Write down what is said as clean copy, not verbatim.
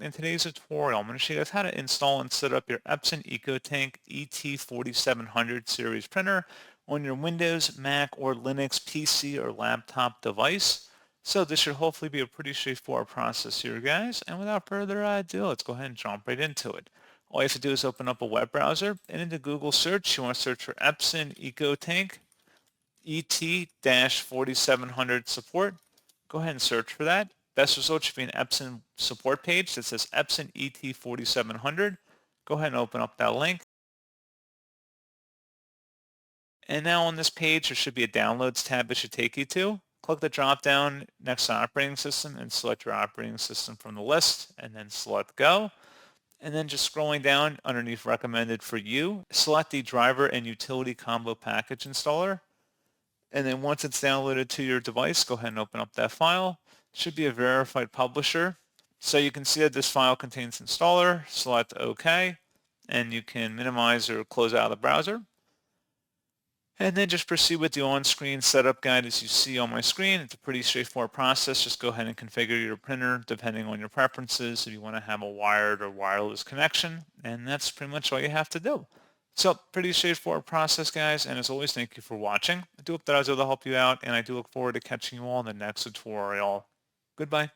In today's tutorial, I'm going to show you guys how to install and set up your Epson EcoTank ET-4700 series printer on your Windows, Mac, or Linux PC or laptop device. So this should hopefully be a pretty straightforward process here, guys. And without further ado, let's go ahead and jump right into it. All you have to do is open up a web browser, and into Google search, you want to search for Epson EcoTank ET-4700 support. Go ahead and search for that. Best result should be an Epson support page that says Epson ET-4700. Go ahead and open up that link. And now on this page, there should be a Downloads tab it should take you to. Click the drop down next to Operating System and select your operating system from the list, and then select Go. And then just scrolling down underneath Recommended for You, select the Driver and Utility Combo Package Installer. And then once it's downloaded to your device, go ahead and open up that file. It should be a verified publisher. So you can see that this file contains installer. Select OK, and you can minimize or close out of the browser. And then just proceed with the on-screen setup guide as you see on my screen. It's a pretty straightforward process. Just go ahead and configure your printer depending on your preferences if you want to have a wired or wireless connection. And that's pretty much all you have to do. So pretty straightforward process, guys, and as always, thank you for watching. I do hope that I was able to help you out, and I do look forward to catching you all in the next tutorial. Goodbye.